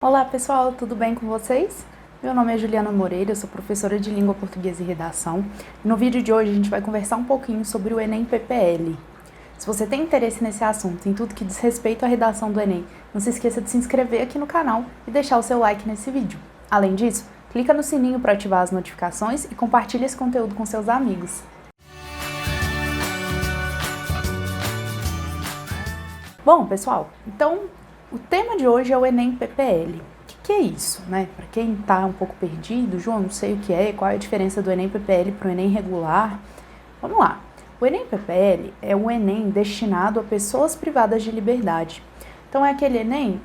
Olá pessoal, tudo bem com vocês? Meu nome é Juliana Moreira, eu sou professora de Língua Portuguesa e Redação. No vídeo de hoje a gente vai conversar um pouquinho sobre o Enem PPL. Se você tem interesse nesse assunto, em tudo que diz respeito à redação do Enem, não se esqueça de se inscrever aqui no canal e deixar o seu like nesse vídeo. Além disso, clica no sininho para ativar as notificações e compartilhe esse conteúdo com seus amigos. Bom, pessoal, então o tema de hoje é o Enem PPL. O que é isso, né? Para quem está um pouco perdido, João, não sei o que é, qual é a diferença do Enem PPL para o Enem regular? Vamos lá. O Enem PPL é um Enem destinado a pessoas privadas de liberdade. Então é aquele Enem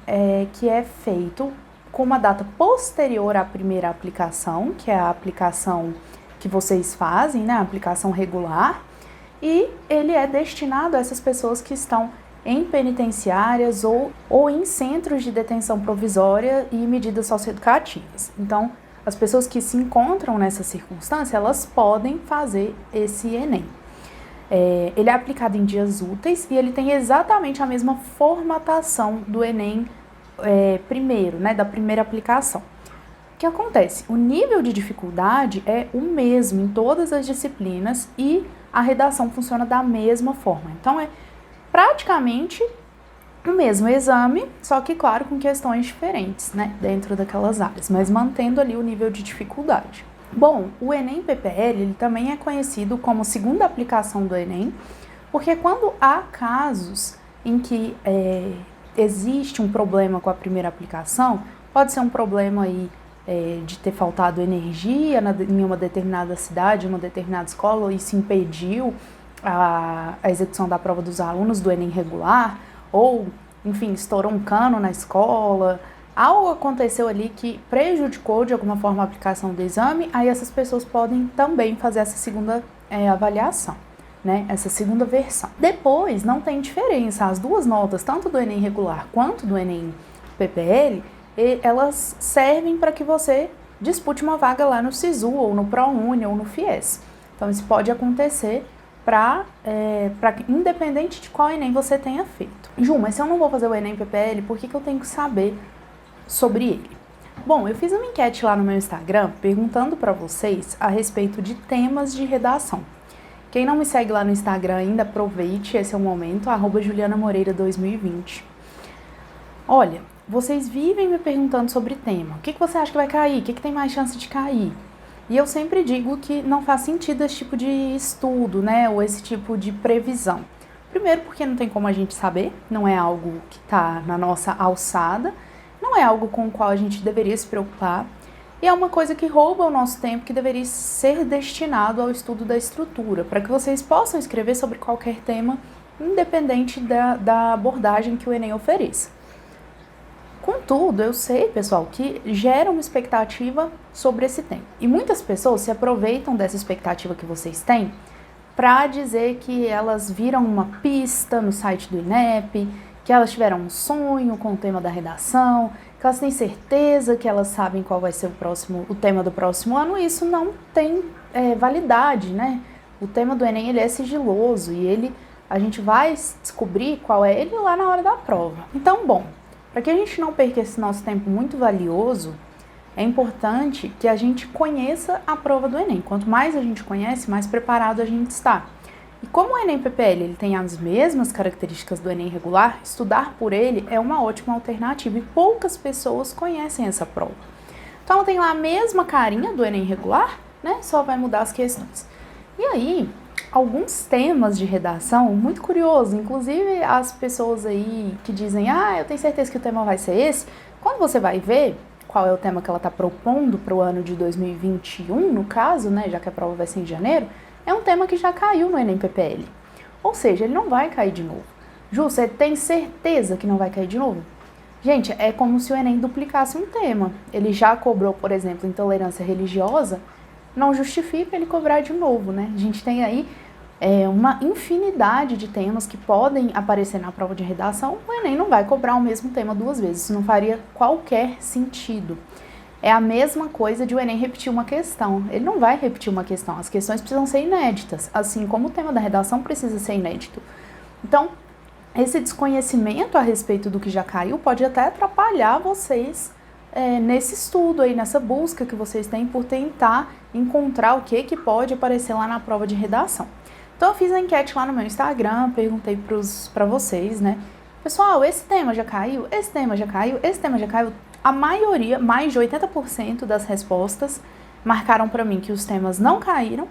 que é feito com uma data posterior à primeira aplicação, que é a aplicação que vocês fazem, né? A aplicação regular, e ele é destinado a essas pessoas que estão em penitenciárias ou em centros de detenção provisória e medidas socioeducativas. Então, as pessoas que se encontram nessa circunstância, elas podem fazer esse Enem. Ele é aplicado em dias úteis e ele tem exatamente a mesma formatação do Enem primeiro, né, da primeira aplicação. O que acontece? O nível de dificuldade é o mesmo em todas as disciplinas e a redação funciona da mesma forma. Então, é praticamente o mesmo exame, só que, claro, com questões diferentes, né, dentro daquelas áreas, mas mantendo ali o nível de dificuldade. Bom, o Enem PPL ele também é conhecido como segunda aplicação do Enem, porque quando há casos em que existe um problema com a primeira aplicação, pode ser um problema aí de ter faltado energia em uma determinada cidade, em uma determinada escola, e isso impediu a execução da prova dos alunos do Enem regular, ou, enfim, estourou um cano na escola, algo aconteceu ali que prejudicou de alguma forma a aplicação do exame, aí essas pessoas podem também fazer essa segunda avaliação, né, essa segunda versão. Depois, não tem diferença, as duas notas, tanto do Enem regular quanto do Enem PPL, elas servem para que você dispute uma vaga lá no SISU, ou no ProUni, ou no FIES. Então, isso pode acontecer para independente de qual Enem você tenha feito. Ju, mas se eu não vou fazer o Enem PPL, por que eu tenho que saber sobre ele? Bom, eu fiz uma enquete lá no meu Instagram perguntando para vocês a respeito de temas de redação. Quem não me segue lá no Instagram ainda, aproveite, esse é o momento, @JulianaMoreira2020. Olha, vocês vivem me perguntando sobre tema. O que você acha que vai cair? O que tem mais chance de cair? E eu sempre digo que não faz sentido esse tipo de estudo, né, ou esse tipo de previsão. Primeiro porque não tem como a gente saber, não é algo que está na nossa alçada, não é algo com o qual a gente deveria se preocupar, e é uma coisa que rouba o nosso tempo que deveria ser destinado ao estudo da estrutura, para que vocês possam escrever sobre qualquer tema, independente da abordagem que o Enem ofereça. Contudo, eu sei, pessoal, que gera uma expectativa sobre esse tema. E muitas pessoas se aproveitam dessa expectativa que vocês têm para dizer que elas viram uma pista no site do INEP, que elas tiveram um sonho com o tema da redação, que elas têm certeza que elas sabem qual vai ser o tema do próximo ano, e isso não tem validade, né? O tema do Enem ele é sigiloso e a gente vai descobrir qual é ele lá na hora da prova. Então, bom, para que a gente não perca esse nosso tempo muito valioso, é importante que a gente conheça a prova do Enem. Quanto mais a gente conhece, mais preparado a gente está. E como o Enem PPL ele tem as mesmas características do Enem regular, estudar por ele é uma ótima alternativa e poucas pessoas conhecem essa prova. Então ela tem lá a mesma carinha do Enem regular, né? Só vai mudar as questões. E aí, alguns temas de redação, muito curioso, inclusive as pessoas aí que dizem, eu tenho certeza que o tema vai ser esse, quando você vai ver qual é o tema que ela está propondo para o ano de 2021, no caso, né, já que a prova vai ser em janeiro, é um tema que já caiu no Enem PPL. Ou seja, ele não vai cair de novo. Ju, você tem certeza que não vai cair de novo? Gente, é como se o Enem duplicasse um tema. Ele já cobrou, por exemplo, intolerância religiosa, não justifica ele cobrar de novo, né? A gente tem aí uma infinidade de temas que podem aparecer na prova de redação, o Enem não vai cobrar o mesmo tema duas vezes, isso não faria qualquer sentido. É a mesma coisa de o Enem repetir uma questão, ele não vai repetir uma questão, as questões precisam ser inéditas, assim como o tema da redação precisa ser inédito. Então, esse desconhecimento a respeito do que já caiu pode até atrapalhar vocês nesse estudo aí, nessa busca que vocês têm por tentar encontrar o que pode aparecer lá na prova de redação. Então eu fiz a enquete lá no meu Instagram, perguntei para vocês, né? Pessoal, esse tema já caiu? Esse tema já caiu? Esse tema já caiu? A maioria, mais de 80% das respostas marcaram para mim que os temas não caíram,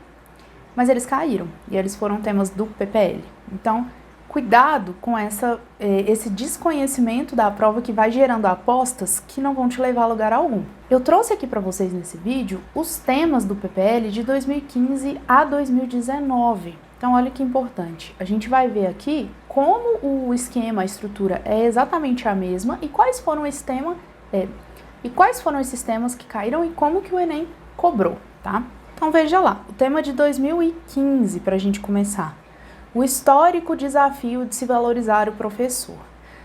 mas eles caíram, e eles foram temas do PPL. Então, cuidado com esse desconhecimento da prova que vai gerando apostas que não vão te levar a lugar algum. Eu trouxe aqui para vocês nesse vídeo os temas do PPL de 2015 a 2019. Então, olha que importante. A gente vai ver aqui como o esquema, a estrutura é exatamente a mesma e quais foram esses temas que caíram e como que o Enem cobrou, tá? Então, veja lá, o tema de 2015, para a gente começar. O histórico desafio de se valorizar o professor.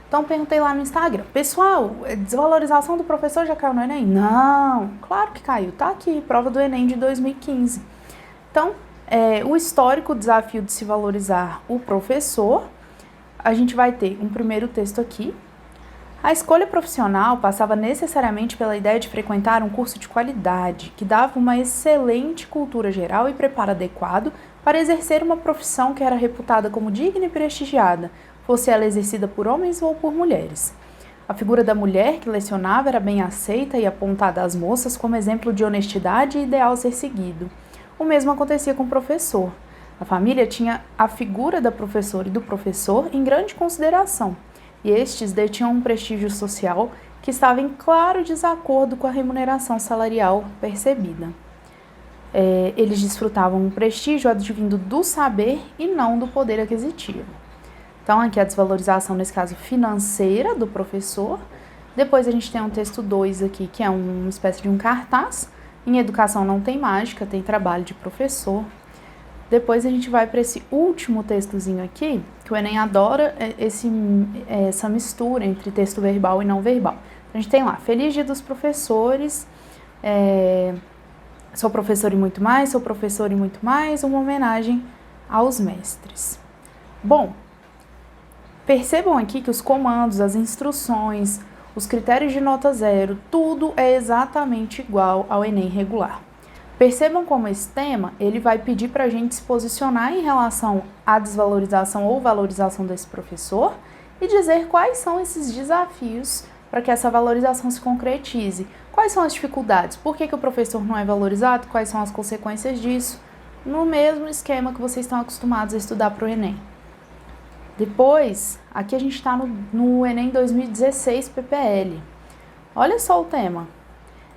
Então, perguntei lá no Instagram, pessoal, desvalorização do professor já caiu no Enem? Não, claro que caiu, tá aqui, prova do Enem de 2015. Então, o histórico desafio de se valorizar o professor, a gente vai ter um primeiro texto aqui. A escolha profissional passava necessariamente pela ideia de frequentar um curso de qualidade, que dava uma excelente cultura geral e preparo adequado para exercer uma profissão que era reputada como digna e prestigiada, fosse ela exercida por homens ou por mulheres. A figura da mulher que lecionava era bem aceita e apontada às moças como exemplo de honestidade e ideal a ser seguido. O mesmo acontecia com o professor. A família tinha a figura da professora e do professor em grande consideração, e estes detinham um prestígio social que estava em claro desacordo com a remuneração salarial percebida. Eles desfrutavam um prestígio advindo do saber e não do poder aquisitivo. Então, aqui a desvalorização, nesse caso, financeira do professor. Depois a gente tem um texto 2 aqui, que é uma espécie de um cartaz. Em educação não tem mágica, tem trabalho de professor. Depois a gente vai para esse último textozinho aqui, que o Enem adora essa mistura entre texto verbal e não verbal. A gente tem lá, Feliz Dia dos Professores, sou professor e muito mais, sou professor e muito mais, uma homenagem aos mestres. Bom, percebam aqui que os comandos, as instruções, os critérios de nota zero, tudo é exatamente igual ao Enem regular. Percebam como esse tema, ele vai pedir para a gente se posicionar em relação à desvalorização ou valorização desse professor e dizer quais são esses desafios para que essa valorização se concretize. Quais são as dificuldades? Por que o professor não é valorizado? Quais são as consequências disso? No mesmo esquema que vocês estão acostumados a estudar para o Enem. Depois, aqui a gente está no Enem 2016 PPL. Olha só o tema.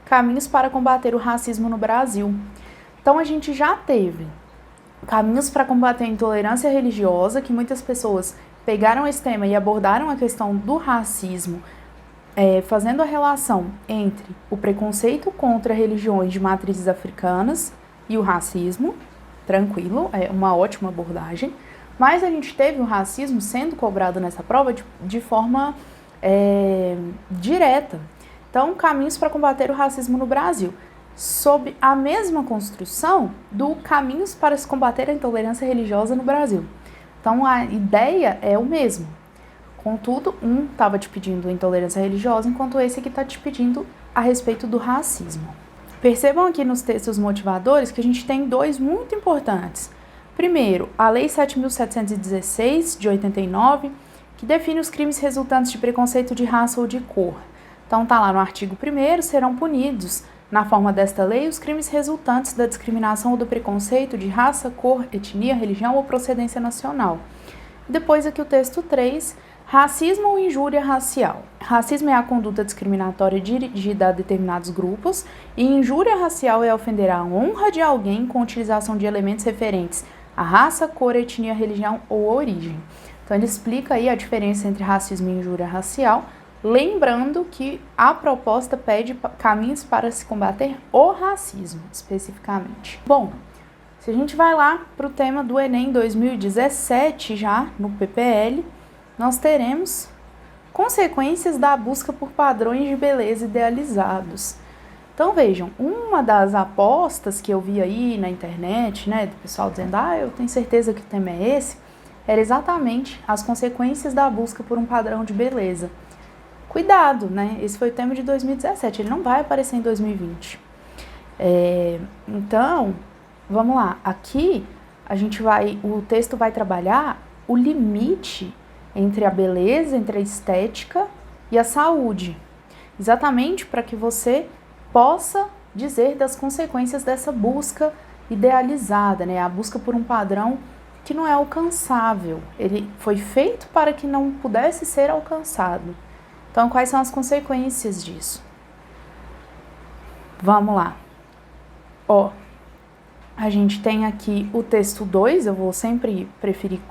Caminhos para combater o racismo no Brasil. Então, a gente já teve caminhos para combater a intolerância religiosa, que muitas pessoas pegaram esse tema e abordaram a questão do racismo, fazendo a relação entre o preconceito contra religiões de matrizes africanas e o racismo. Tranquilo, é uma ótima abordagem. Mas a gente teve o racismo sendo cobrado nessa prova de forma direta. Então, caminhos para combater o racismo no Brasil, sob a mesma construção do caminhos para se combater a intolerância religiosa no Brasil. Então, a ideia é o mesmo. Contudo, um estava te pedindo intolerância religiosa, enquanto esse aqui está te pedindo a respeito do racismo. Percebam aqui nos textos motivadores que a gente tem dois muito importantes. Primeiro, a Lei 7.716, de 89, que define os crimes resultantes de preconceito de raça ou de cor. Então, está lá no artigo 1º, serão punidos, na forma desta lei, os crimes resultantes da discriminação ou do preconceito de raça, cor, etnia, religião ou procedência nacional. Depois aqui o texto 3, racismo ou injúria racial. Racismo é a conduta discriminatória dirigida a determinados grupos e injúria racial é ofender a honra de alguém com utilização de elementos referentes à raça, cor, etnia, religião ou origem. Então, ele explica aí a diferença entre racismo e injúria racial, lembrando que a proposta pede caminhos para se combater o racismo, especificamente. Bom, se a gente vai lá para o tema do Enem 2017, já no PPL, nós teremos consequências da busca por padrões de beleza idealizados. Então, vejam, uma das apostas que eu vi aí na internet, né, do pessoal dizendo, eu tenho certeza que o tema é esse, era exatamente as consequências da busca por um padrão de beleza. Cuidado, né? Esse foi o tema de 2017, ele não vai aparecer em 2020. Então, vamos lá. Aqui o texto vai trabalhar o limite entre a beleza, entre a estética e a saúde. Exatamente para que você possa dizer das consequências dessa busca idealizada, né? A busca por um padrão que não é alcançável. Ele foi feito para que não pudesse ser alcançado. Então, quais são as consequências disso? Vamos lá. A gente tem aqui o texto 2, eu vou sempre preferir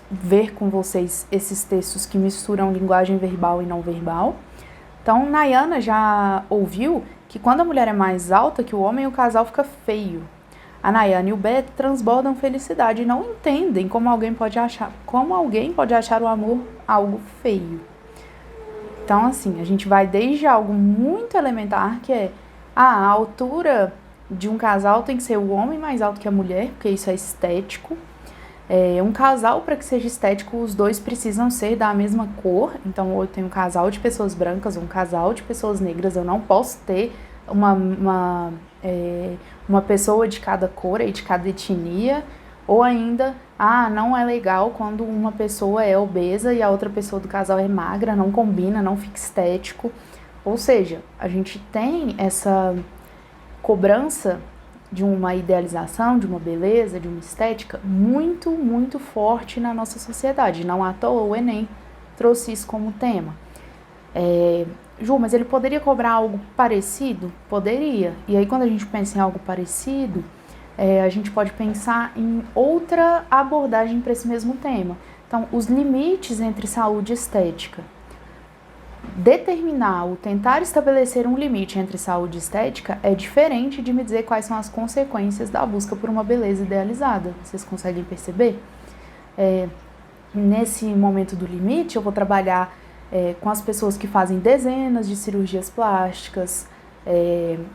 ver com vocês esses textos que misturam linguagem verbal e não verbal. Então, Nayana já ouviu que quando a mulher é mais alta que o homem, o casal fica feio. A Nayana e o Beto transbordam felicidade e não entendem como alguém pode achar o amor algo feio. Então, assim, a gente vai desde algo muito elementar, que é a altura de um casal tem que ser o homem mais alto que a mulher, porque isso é estético. Um casal, para que seja estético, os dois precisam ser da mesma cor. Então, eu tenho um casal de pessoas brancas, um casal de pessoas negras. Eu não posso ter uma pessoa de cada cor e de cada etnia. Ou ainda, não é legal quando uma pessoa é obesa e a outra pessoa do casal é magra, não combina, não fica estético. Ou seja, a gente tem essa cobrança de uma idealização, de uma beleza, de uma estética muito, muito forte na nossa sociedade. Não à toa o Enem trouxe isso como tema. Ju, mas ele poderia cobrar algo parecido? Poderia. E aí quando a gente pensa em algo parecido, a gente pode pensar em outra abordagem para esse mesmo tema. Então, os limites entre saúde e estética. Determinar ou tentar estabelecer um limite entre saúde e estética é diferente de me dizer quais são as consequências da busca por uma beleza idealizada. Vocês conseguem perceber? Nesse momento do limite, eu vou trabalhar com as pessoas que fazem dezenas de cirurgias plásticas,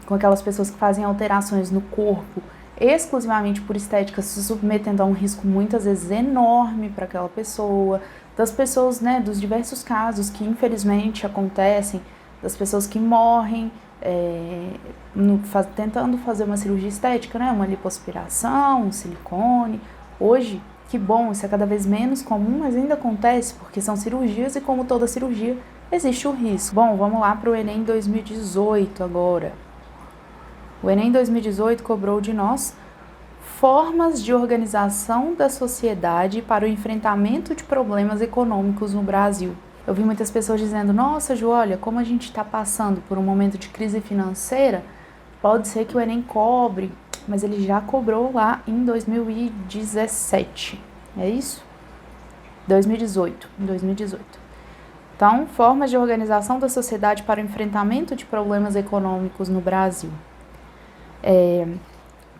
com aquelas pessoas que fazem alterações no corpo exclusivamente por estética, se submetendo a um risco muitas vezes enorme para aquela pessoa, das pessoas, né, dos diversos casos que infelizmente acontecem, das pessoas que morrem tentando fazer uma cirurgia estética, né, uma lipoaspiração, um silicone. Hoje, que bom, isso é cada vez menos comum, mas ainda acontece porque são cirurgias e como toda cirurgia, existe o risco. Bom, vamos lá para o Enem 2018 agora. O Enem 2018 cobrou de nós formas de organização da sociedade para o enfrentamento de problemas econômicos no Brasil. Eu vi muitas pessoas dizendo, nossa, Ju, olha, como a gente está passando por um momento de crise financeira, pode ser que o Enem cobre, mas ele já cobrou lá em 2017, é isso? 2018. Então, formas de organização da sociedade para o enfrentamento de problemas econômicos no Brasil.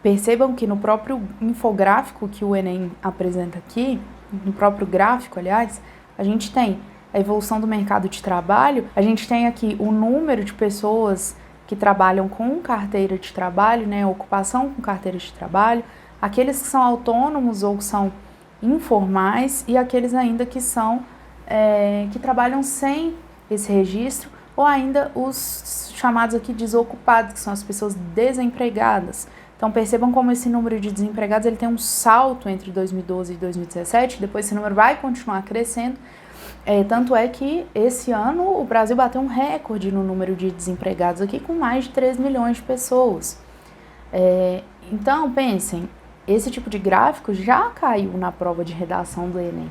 Percebam que no próprio infográfico que o Enem apresenta aqui, no próprio gráfico, aliás, a gente tem a evolução do mercado de trabalho, a gente tem aqui o número de pessoas que trabalham com carteira de trabalho, né, ocupação com carteira de trabalho, aqueles que são autônomos ou que são informais e aqueles ainda que são que trabalham sem esse registro, ou ainda os chamados aqui desocupados, que são as pessoas desempregadas. Então percebam como esse número de desempregados ele tem um salto entre 2012 e 2017, depois esse número vai continuar crescendo, tanto é que esse ano o Brasil bateu um recorde no número de desempregados aqui, com mais de 3 milhões de pessoas. Então pensem, esse tipo de gráfico já caiu na prova de redação do Enem.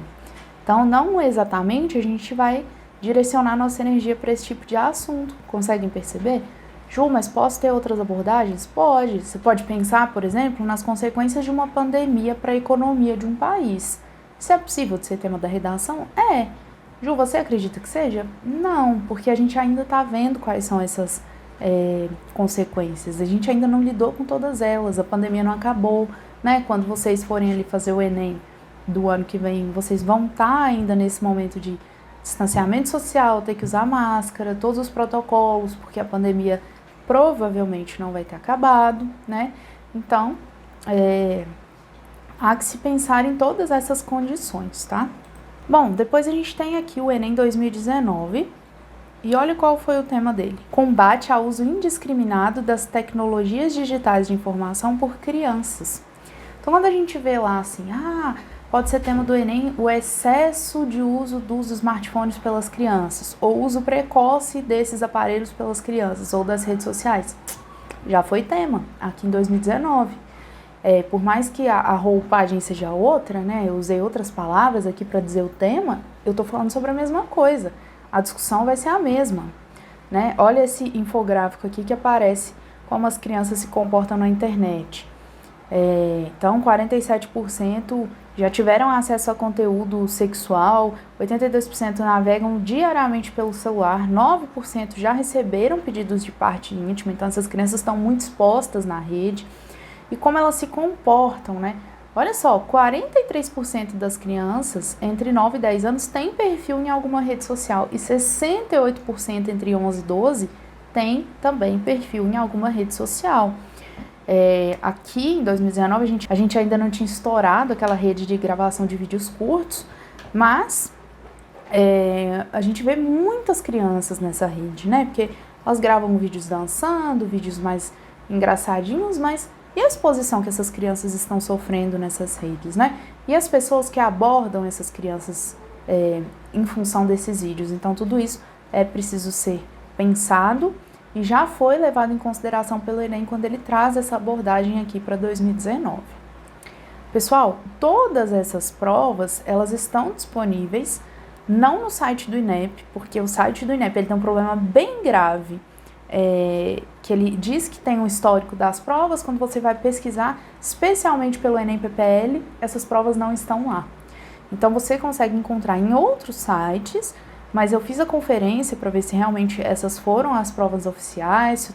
Então não exatamente a gente vai direcionar nossa energia para esse tipo de assunto. Conseguem perceber? Ju, mas posso ter outras abordagens? Pode. Você pode pensar, por exemplo, nas consequências de uma pandemia para a economia de um país. Isso é possível de ser tema da redação? Ju, você acredita que seja? Não, porque a gente ainda está vendo quais são essas consequências. A gente ainda não lidou com todas elas. A pandemia não acabou, né? Quando vocês forem ali fazer o Enem do ano que vem, vocês vão estar ainda nesse momento de distanciamento social, ter que usar máscara, todos os protocolos, porque a pandemia provavelmente não vai ter acabado, né? Então, há que se pensar em todas essas condições, tá? Bom, depois a gente tem aqui o Enem 2019, E olha qual foi o tema dele: combate ao uso indiscriminado das tecnologias digitais de informação por crianças. Então, quando a gente vê lá assim, pode ser tema do Enem, o excesso de uso dos smartphones pelas crianças, ou uso precoce desses aparelhos pelas crianças, ou das redes sociais. Já foi tema aqui em 2019. Por mais que a roupagem seja outra, né, eu usei outras palavras aqui para dizer o tema, eu tô falando sobre a mesma coisa. A discussão vai ser a mesma, né? Olha esse infográfico aqui que aparece como as crianças se comportam na internet. Então, 47% já tiveram acesso a conteúdo sexual, 82% navegam diariamente pelo celular, 9% já receberam pedidos de parte íntima, então essas crianças estão muito expostas na rede. E como elas se comportam, né? Olha só, 43% das crianças entre 9 e 10 anos têm perfil em alguma rede social e 68% entre 11 e 12 têm também perfil em alguma rede social. Aqui em 2019 a gente ainda não tinha estourado aquela rede de gravação de vídeos curtos, mas a gente vê muitas crianças nessa rede, né? Porque elas gravam vídeos dançando, vídeos mais engraçadinhos, mas e a exposição que essas crianças estão sofrendo nessas redes, né? E as pessoas que abordam essas crianças em função desses vídeos. Então, tudo isso é preciso ser pensado e já foi levado em consideração pelo Enem quando ele traz essa abordagem aqui para 2019. Pessoal, todas essas provas, elas estão disponíveis, não no site do INEP, porque o site do INEP ele tem um problema bem grave, que ele diz que tem um histórico das provas. Quando você vai pesquisar, especialmente pelo Enem PPL, essas provas não estão lá. Então você consegue encontrar em outros sites, mas eu fiz a conferência para ver se realmente essas foram as provas oficiais, se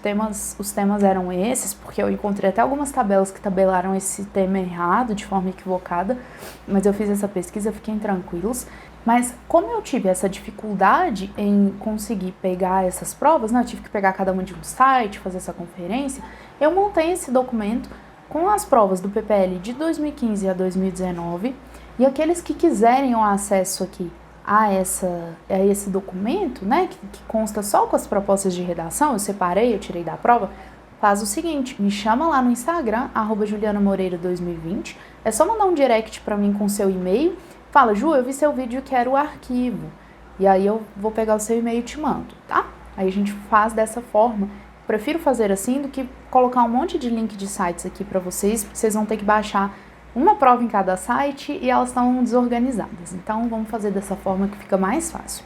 os temas eram esses, porque eu encontrei até algumas tabelas que tabelaram esse tema errado, de forma equivocada, mas eu fiz essa pesquisa, fiquem tranquilos. Mas como eu tive essa dificuldade em conseguir pegar essas provas, né, eu tive que pegar cada uma de um site, fazer essa conferência, eu montei esse documento com as provas do PPL de 2015 a 2019, e aqueles que quiserem o acesso aqui a esse documento, né, que consta só com as propostas de redação, eu separei, eu tirei da prova, faz o seguinte, me chama lá no Instagram, @julianamoreira2020, é só mandar um direct para mim com seu e-mail. Fala, Ju, eu vi seu vídeo e quero o arquivo. E aí eu vou pegar o seu e-mail e te mando, tá? Aí a gente faz dessa forma. Prefiro fazer assim do que colocar um monte de link de sites aqui para vocês, porque vocês vão ter que baixar uma prova em cada site e elas estão desorganizadas. Então vamos fazer dessa forma que fica mais fácil.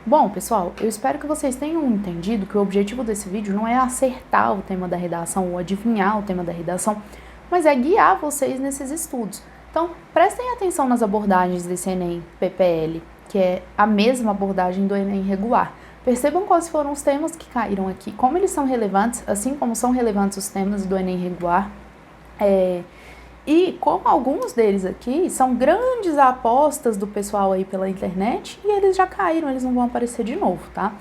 Bom, pessoal, eu espero que vocês tenham entendido que o objetivo desse vídeo não é acertar o tema da redação ou adivinhar o tema da redação, mas é guiar vocês nesses estudos. Então, prestem atenção nas abordagens desse Enem PPL, que é a mesma abordagem do Enem regular. Percebam quais foram os temas que caíram aqui, como eles são relevantes, assim como são relevantes os temas do Enem regular. E como alguns deles aqui são grandes apostas do pessoal aí pela internet e eles já caíram, eles não vão aparecer de novo, tá?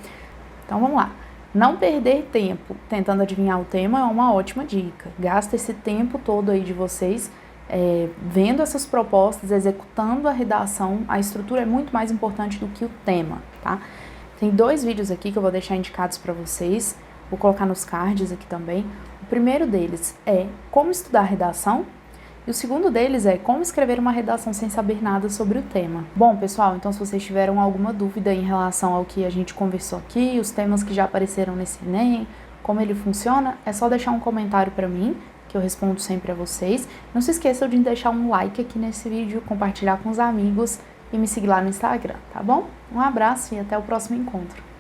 Então, vamos lá. Não perder tempo tentando adivinhar o tema é uma ótima dica. Gasta esse tempo todo aí de vocês vendo essas propostas, executando a redação. A estrutura é muito mais importante do que o tema, tá? Tem 2 vídeos aqui que eu vou deixar indicados para vocês, vou colocar nos cards aqui também. O primeiro deles é como estudar redação e o segundo deles é como escrever uma redação sem saber nada sobre o tema. Bom, pessoal, então se vocês tiveram alguma dúvida em relação ao que a gente conversou aqui, os temas que já apareceram nesse Enem, como ele funciona, é só deixar um comentário para mim, que eu respondo sempre a vocês. Não se esqueçam de deixar um like aqui nesse vídeo, compartilhar com os amigos e me seguir lá no Instagram, tá bom? Um abraço e até o próximo encontro.